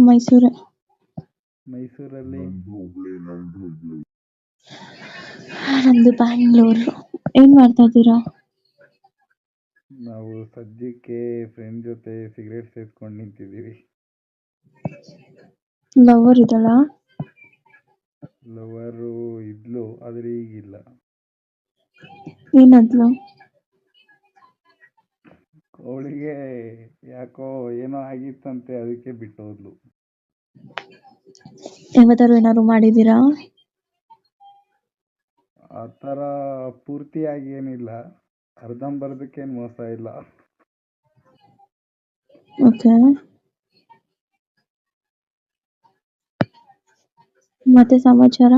ಮೈಸೂರೇ. ಮೈಸೂರಲ್ಲಿ ನಮ್ದು ಬ್ಯಾಂಗ್ಳೂರು. ಏನ್ ಮಾಡ್ತಾ ಇದ್ದೀರಾ? ನಾವು ಸದ್ಯಕ್ಕೆ ಫ್ರೆಂಡ್ ಜೊತೆ ಸಿಗರೇಟ್ ಸೇದ್ಕೊಂಡು ನಿಂತಿದ್ದೀವಿ. ಲವರ್ ಇದಳಾ? ಲವರು ಇದ್ಲು, ಆದ್ರೆ ಈಗಿಲ್ಲ. ಏನಂದ್ಲು? ಅವಳಿಗೆ ಯಾಕೋ ಏನೋ ಆಗಿತ್ತಂತೆ, ಅದಕ್ಕೆ ಬಿಟ್ಟು ಹೋದ್ಲು. ಯಾವತ್ತಾರು ಏನಾದ್ರು ಮಾಡಿದೀರಾ? ಆ ಥರ ಪೂರ್ತಿಯಾಗಿ ಏನಿಲ್ಲ, ಅರ್ಧಂಬರ್ಧಕ್ಕೇನು ಮೋಸ ಇಲ್ಲ. ಓಕೆ. ಮತ್ತೆ ಸಮಾಚಾರ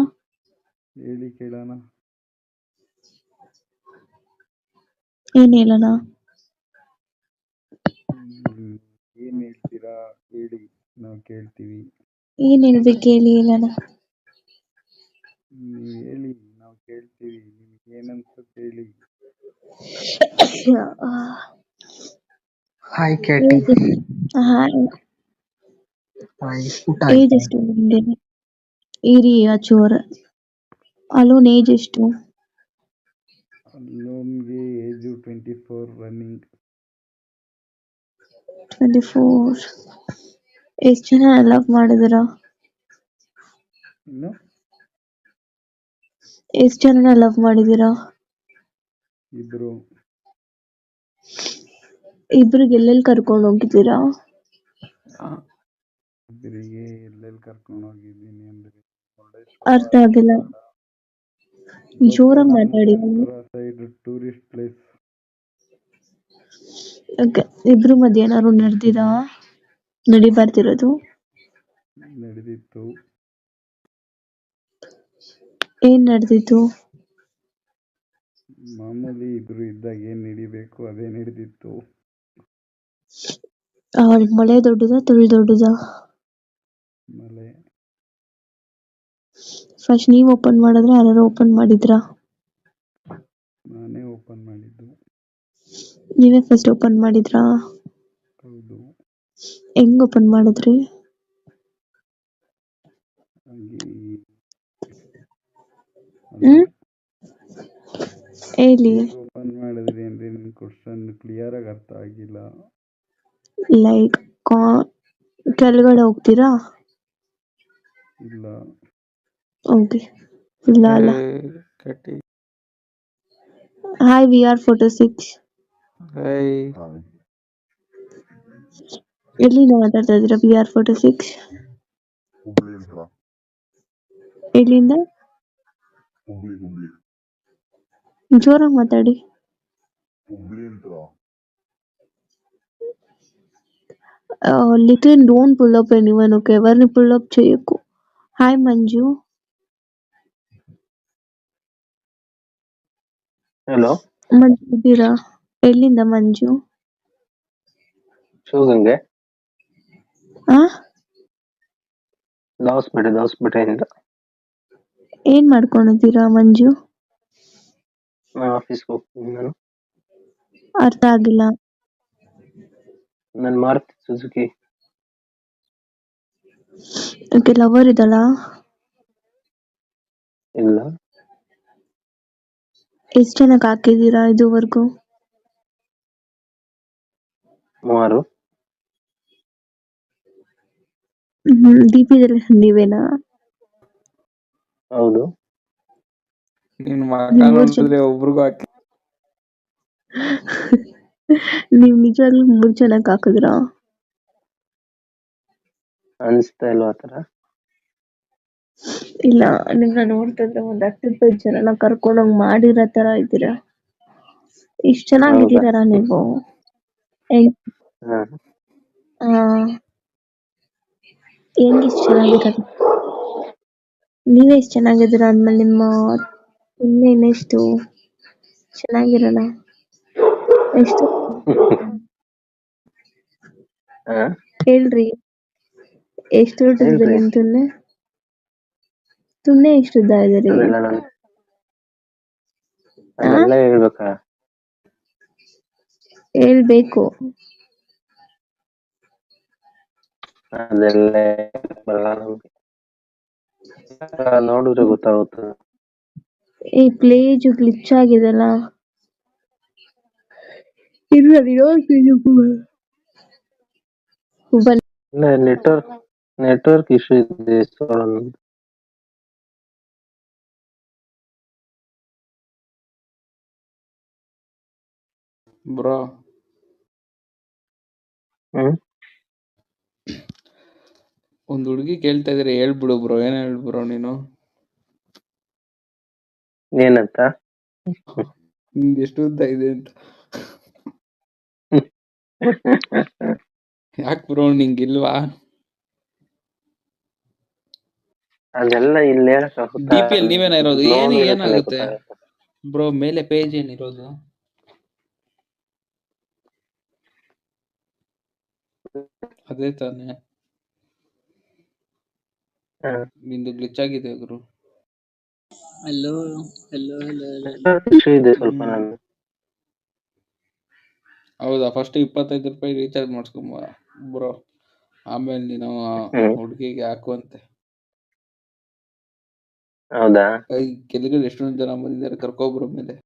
ಹೇಳಿ ಕೇಳೋಣ. ಏನ್ ಹೇಳೋಣ? ಏನ್ ಹೇಳ್ತೀರಾ ಹೇಳಿ, ನಾವು ಕೇಳ್ತೀವಿ. ಏನ್ ಹೇಳ್ಬೇಕು ಹೇಳಿ, ಹೇಳೋಣ. ನೀವು ಹೇಳಿ, ನಾವು ಕೇಳ್ತೀವಿ. ನಿಮ್ಗೆ ಏನನ್ಸುತ್ತೆ ಹೇಳಿ. ಹಾಯ್ ಕ್ಯಾಟಿ. ಹಾಯ್. ಊಟ ಏಜ್ ಆಯ್ತಾ? ಎಷ್ಟು ನಿಮ್ಗೆ? ಇರಿ ಚೋರ್. ಅಲೋನ್ ಏಜ್ ಎಷ್ಟು? ಅಲ್ಲೋನ್ಗೆ ಏಜು 24 ರನ್ನಿಂಗ್. 24. ಎಷ್ಟು ಜನ ಲವ್ ಮಾಡಿದಿರ? ಇನ್ನು ಎಷ್ಟು ಜನ ಲವ್ ಮಾಡಿದೀರಾ? ಇಬ್ರು. ಇಬ್ರಿಗೆ ಎಲ್ಲೆಲ್ಲಿ ಕರ್ಕೊಂಡು ಹೋಗಿದ್ದೀರಾ? ಇಬ್ಬರಿಗೆ ಎಲ್ಲೆಲ್ಲಿ ಕರ್ಕೊಂಡು ಹೋಗಿದ್ದೀನಿ ಅಂದ್ರೆ, ಅರ್ಥ ಆಗಿಲ್ಲ, ಜೋರಾಗಿ ಮಾತಾಡಿ. Side tourist place. ಇಬ್ರು ಮಧ್ಯ ಏನಾದ್ರು ನಡೆದಿರಾ? ನಡಿಬಾರ್ದಿರೋದು ನಡೆದಿತ್ತು. ಏನ್ ನಡೆದಿತ್ತು? ಮಾಮೂಲಿ ಇಬ್ರು ಇದ್ದಾಗ ಏನ್ ನಡಿಬೇಕು ಅದೇ ನಡೆದಿತ್ತು. ಅವಳಿಗೆ ಮಳೆ ದೊಡ್ಡದಾ ತುಳಿ ದೊಡ್ಡದಾ? ಮಳೆ. ಫಸ್ಟ್ ನೀವ್ ಓಪನ್ ಮಾಡಿದ್ರೆ ಯಾರು ಓಪನ್ ಮಾಡಿದ್ರಾ? ನಾನೇ ಓಪನ್ ಮಾಡಿದ್ದು. ನೀವೇ ಫಸ್ಟ್ ಓಪನ್ ಮಾಡಿದ್ರಾ? ಹೌದು. ಹೆಂಗ್ ಓಪನ್ ಮಾಡಿದ್ರಿ? ಹೇಳಿ. ಓಪನ್ ಮಾಡಿದ್ರಿ ಅಂದ್ರೆ ನಿನ್ ಕ್ವಶನ್ ಕ್ಲಿಯರ್ ಆಗಿ ಅರ್ಥ ಆಗಿಲ್ಲ. ಲೈಕ್ ಕೆಳಗಡೆ ಹೋಗ್ತೀರಾ? ಇಲ್ಲ. ಓಕೆ. ಇಲ್ಲ ಅಲ್ಲ. Hi VR photo 6. ಹಾಯ್. ಎಲ್ಲಿಂದ ಮಾತಾಡ್ತಾ ಇದ್ದೀರಾ VR photo 6? ಎಲ್ಲಿಂದ? ಜೋರಾಗಿ ಮಾತಾಡಿ. Little don't pull up anyone, okay? ఎవరిని pull up చేయకు. హాయ్ మంజు. ಹಲೋ ಮಂಜು ಇದ್ದೀರಾ? ಎಲ್ಲಿಂದ ಮಂಜು? ಶಿವಗಂಗೆ. ಆ ದೋಸ್ಪೇಟೆಯಿಂದ. ಏನ್ ಮಾಡ್ಕೊಂಡಿದ್ದೀರಾ ಮಂಜು? ಆಫೀಸ್ಗೆ ಹೋಗ್ತೀನಿ ನಾನು. ಅರ್ಥ ಆಗಿಲ್ಲ. ನಾನು ಮಾರುತಿ ಸುಜುಕಿ. ಓಕೆ. ಲವರ್ ಇದಳಾ? ಇಲ್ಲ. ಎಷ್ಟು ಜನಕ್ಕೆ ಹಾಕಿದ್ದೀರಾ ಇದುವರೆಗೂ? 3. DP-ದಲ್ಲಿ ನೀವೇನಾ? ಹೌದು. ನಿನ್ ಮಗ ನೋಡಿದ್ರೆ ಒಬ್ರಿಗೂ ಹಾಕಿ. ನೀವ್ ನಿಜವಾಗ್ಲೂ 3 ಜನಕ್ಕೆ ಹಾಕಿದ್ರಾ? ಅನಿಸ್ತಾ ಇಲ್ವಾ ಆತರ? ಇಲ್ಲ, ನಿಮ್ನ ನೋಡ್ತಿದ್ರೆ ಒಂದ್ 10-15 ಜನನ ಕರ್ಕೊಂಡೋಗ್ ಮಾಡಿರೋ ತರ ಇದ್ದೀರಾ. ಇಷ್ಟ ಚೆನ್ನಾಗಿದ್ದೀರಾ ನೀವು? ಹೆಂಗ್ ಇಷ್ಟ ಚೆನ್ನಾಗಿರೋದು? ನೀವೇ ಇಷ್ಟ ಚೆನ್ನಾಗಿದ್ದೀರಾ ಅಂದ್ಮೇಲೆ ನಿಮ್ಮ ಇನ್ನೆಷ್ಟು ಚೆನ್ನಾಗಿರಲ್ಲ? ಎಷ್ಟು ಹೇಳ್ರಿ, ಎಷ್ಟು ದೊಡ್ಡದಿದೆ ನಿಮ್ ತುನ್ನೆ ಎಷ್ಟು ಉದ್ದ ಇದೆ ರೀ? ಅದೆಲ್ಲ ಹೇಳ್ಬೇಕಾ? ಹೇಳ್ಬೇಕು. ಅದೆಲ್ಲ ಬರಲ್ಲ ನಮ್ಗೆ. ನೋಡಿದ್ರೆ ಗೊತ್ತಾಗುತ್ತೆ. ಈ ಪ್ಲೇಜ್ ಗ್ಲಿಚ್ ಆಗಿದೆಲ್ಲ. ಇಲ್ಲ ಇಲ್ಲ ನೆಟ್ವರ್ಕ್ ಇಶ್ಯೂ ಇದೆ. ಬ್ರೋ ಹ್ಮ್ ಒಂದ್ ಹುಡುಗಿ ಕೇಳ್ತಾ ಇದ್ರೆ ಹೇಳ್ಬಿಡು ಬ್ರೋ. ಏನ್ ಹೇಳ್ಬ್ರೋ ನೀನು? ಏನಂತ? ನಿಂಗೆ ಎಷ್ಟು ಉದ್ದ ಇದೆ ಅಂತ. ಯಾಕೆ ಬ್ರೋ ನಿಂಗಿಲ್ವಾ? ಅದೆಲ್ಲ ಇಲ್ಲಿ ಹೇಳಕ್ಕಾಗುತ್ತಾ? ಡಿ ಪಿ ಅಲ್ಲಿ ನೀವೇನ ಇರೋದು? ನೋಡಿದ್ರೆ ತಾನೇ ಏನಾಗುತ್ತೆ ಗೊತ್ತಾಗುತ್ತೆ. ಬ್ರೋ? ಮೇಲೆ ಪೇಜ್ ಏನಿರೋದು? ಅದೇ ತಾನೇ ನಿಂದು ಗ್ಲಿಚ್ ಆಗಿದೆ ಗುರು. ಹಲೋ ನೆಟ್ವರ್ಕ್ ಇಶ್ಯೂ ಇದೆ ಸ್ವಲ್ಪ. ನಾನು ಹೌದಾ? ಫಸ್ಟ್ 25 ರೂಪಾಯಿ ರೀಚಾರ್ಜ್ ಮಾಡಿಸ್ಕೊಂಬ ಬ್ರೋ, ಆಮೇಲೆ ನೀನು ಹುಡುಗಿಗೆ ಹಾಕುವಂತೆ. ಹೌದಾ? ಕೆಳಗಡೆ ಎಷ್ಟೊಂದು ಜನ ಬಂದಿದ್ದಾರೆ, ಕರ್ಕೊಬ್ರ ಮೇಲೆ.